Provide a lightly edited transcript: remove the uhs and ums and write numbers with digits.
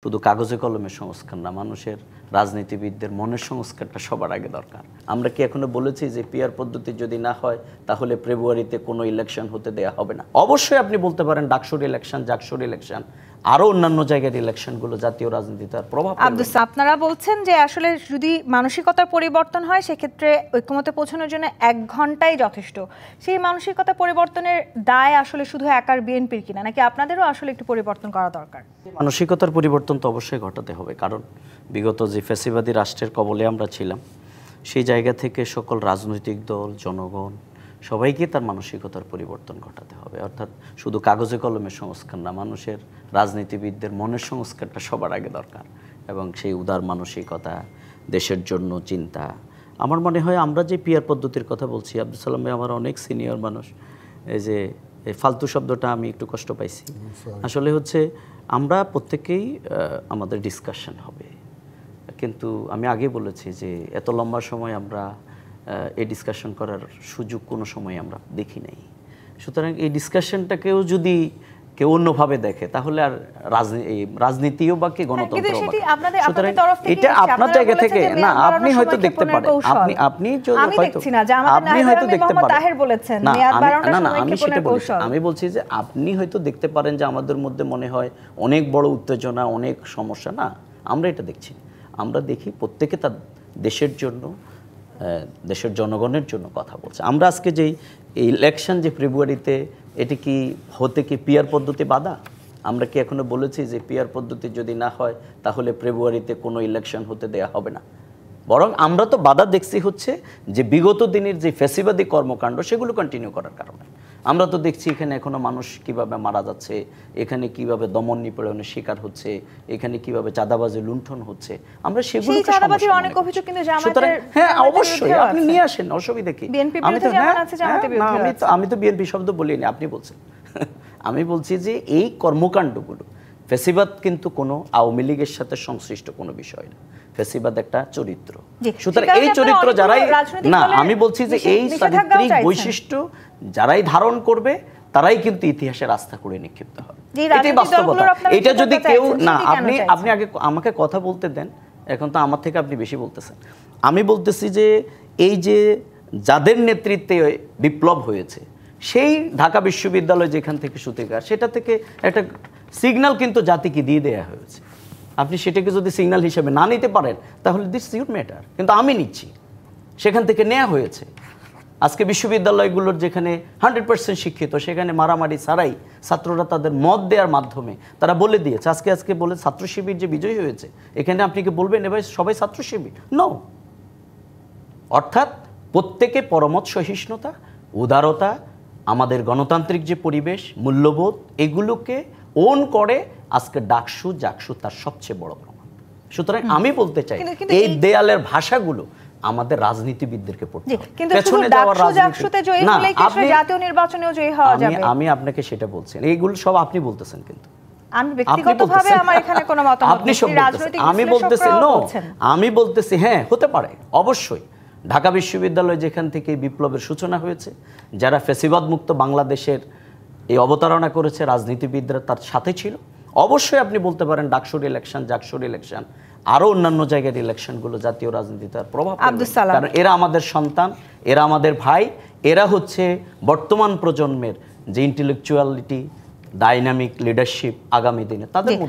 শুধু কাগজে কলমে সংস্কার না, মানুষের রাজনীতিবিদদের মনের সংস্কারটা সবার আগে দরকার। আমরা কি এখনো বলেছি যে পিআর পদ্ধতি যদি না হয় তাহলে ফেব্রুয়ারিতে কোনো ইলেকশন হতে দেয়া হবে না? অবশ্যই আপনি বলতে পারেন ডাকসুর ইলেকশন, জাকসুর ইলেকশন, আরো অন্যান্য জায়গার ইলেকশনগুলো জাতীয় রাজনীতিতে আর প্রভাব ফেলবে। আব্দুস, আপনারা বলছেন যে আসলে যদি মানসিকতার পরিবর্তন হয় সেক্ষেত্রে ঐক্যমত্যে পৌঁছানোর জন্য 1 ঘন্টাই যথেষ্ট। সেই মানসিকতা পরিবর্তনের দায় আসলে শুধু একার বিএনপির কিনা, নাকি আপনাদেরও আসলে একটু পরিবর্তন করা দরকার? মানসিকতার পরিবর্তন তো অবশ্যই ঘটাতে হবে, কারণ বিগত যে ফ্যাসিবাদী রাষ্ট্রের কবলে আমরা ছিলাম সেই জায়গা থেকে সকল রাজনৈতিক দল, জনগণ সবাইকে তার মানসিকতার পরিবর্তন ঘটাতে হবে। অর্থাৎ শুধু কাগজে কলমে সংস্কার না, মানুষের রাজনীতিবিদদের মনের সংস্কারটা সবার আগে দরকার, এবং সেই উদার মানসিকতা, দেশের জন্য চিন্তা। আমার মনে হয় আমরা যে পিআর পদ্ধতির কথা বলছি, আব্দুল সালাম ভাই আমার অনেক সিনিয়র মানুষ, এই যে এই ফালতু শব্দটা আমি একটু কষ্ট পাইছি। আসলে হচ্ছে আমরা প্রত্যেকেই আমাদের ডিসকাশন হবে, কিন্তু আমি আগে বলেছি যে এত লম্বা সময় আমরা এই ডিসকাশন করার সুযোগ কোনো সময় আমরা দেখি নাই। সুতরাং এই ডিসকাশনটাকেও যদি কেউ অন্যভাবে দেখে তাহলে আর রাজনীতিও বা কি গণতন্ত্র, সুতরাং এটা আপনার জায়গা থেকে না, আপনি হয়তো দেখতে পারেন, আপনি হয়তো দেখতে পারেন না, আমি বলছি যে আপনি হয়তো দেখতে পারেন যে আমাদের মধ্যে মনে হয় অনেক বড় উত্তেজনা, অনেক সমস্যা। না, আমরা এটা দেখছি, আমরা দেখি প্রত্যেকে তার দেশের জন্য, দেশের জনগণের জন্য কথা বলছে। আমরা আজকে যেই ইলেকশন যে ফেব্রুয়ারিতে, এটি কি হতে কি পিআর পদ্ধতি বাধা? আমরা কি এখনো বলেছি যে পিআর পদ্ধতি যদি না হয় তাহলে ফেব্রুয়ারিতে কোনো ইলেকশন হতে দেয়া হবে না? বরং আমরা তো বাধা দেখছি হচ্ছে যে বিগত দিনের যে ফ্যাসিবাদী কর্মকাণ্ড সেগুলো কন্টিনিউ করার কারণে। আমরা তো দেখছি এখানে এখনো মানুষ কিভাবে মারা যাচ্ছে, এখানে কিভাবে দমন নিপীড়নের শিকার হচ্ছে, এখানে কিভাবে চাঁদাবাজি লুণ্ঠন হচ্ছে, আমরা সেগুলো হ্যাঁ অবশ্যই আপনি নিয়ে আসেন, অসুবিধা কি? আমি তো বিএনপি শব্দ বলিনি, আপনি বলছেন। আমি বলছি যে এই কর্মকাণ্ডগুলো, ফ্যাসিবাদ কিন্তু কোনো আওয়ামী লীগের সাথে সংশ্লিষ্ট কোনো বিষয় না, ফ্যাসিবাদ একটা চরিত্র। সুতরাং এই চরিত্র যারাই না, আমি বলছি যে এই চারিত্রিক বৈশিষ্ট্য যারাই ধারণ করবে তারাই কিন্তু ইতিহাসের আস্থা করে নিক্ষিপ্ত হবে, এটাই বাস্তবতা। এটা যদি কেউ না, আপনি আগে আমাকে কথা বলতে দেন, এখন তো আমার থেকে আপনি বেশি বলতেছেন। আমি বলতেছি যে এই যে যাদের নেতৃত্বে বিপ্লব হয়েছে, সেই ঢাকা বিশ্ববিদ্যালয় যেখান থেকে সূতিকার, সেটা থেকে একটা সিগন্যাল কিন্তু জাতিকে দিয়ে দেওয়া হয়েছে। আপনি সেটাকে যদি সিগন্যাল হিসেবে না নিতে পারেন তাহলে দিস ইউর ম্যাটার, কিন্তু আমি নিচ্ছি, সেখান থেকে নেওয়া হয়েছে। আজকে বিশ্ববিদ্যালয়গুলোর যেখানে 100% শিক্ষিত, সেখানে মারামারি ছাড়াই ছাত্ররা তাদের মত দেওয়ার মাধ্যমে তারা বলে দিয়েছে। আজকে বলে ছাত্র শিবির যে বিজয়ী হয়েছে, এখানে আপনি কি বলবেন এবার সবাই ছাত্র শিবির? নো। অর্থাৎ প্রত্যেকে পরমত সহিষ্ণুতা, উদারতা, আমাদের গণতান্ত্রিক যে পরিবেশ, মূল্যবোধ, এগুলোকে ওন করে আজকে ডাকসু জাকসু তার সবচেয়ে বড় প্রমাণ। সুতরাং আমি বলতে চাই এই দেয়ালের ভাষাগুলো আমাদের রাজনীতিবিদদেরকে পড়তে হবে। আমি আপনাকে সেটা বলছেন, এইগুলো সব আপনি বলতেছেন, কিন্তু আমি বলতেছি হ্যাঁ হতে পারে অবশ্যই। ঢাকা বিশ্ববিদ্যালয় যেখান থেকে বিপ্লবের সূচনা হয়েছে, যারা ফ্যাসিবাদ মুক্ত বাংলাদেশের এই অবতারণা করেছে, রাজনীতিবিদরা তার সাথে ছিল। অবশ্যই আপনি বলতে পারেন ডাকসুর ইলেকশন, জাকসুর ইলেকশন, আরো অন্যান্য জায়গার ইলেকশনগুলো জাতীয় রাজনীতিতে আর প্রভাব ফেলবে, কারণ এরা আমাদের সন্তান, এরা আমাদের ভাই, এরা হচ্ছে বর্তমান প্রজন্মের যে ইন্টেলেকচুয়ালিটি, ডাইনামিক লিডারশিপ আগামী দিনে তাদের মধ্যে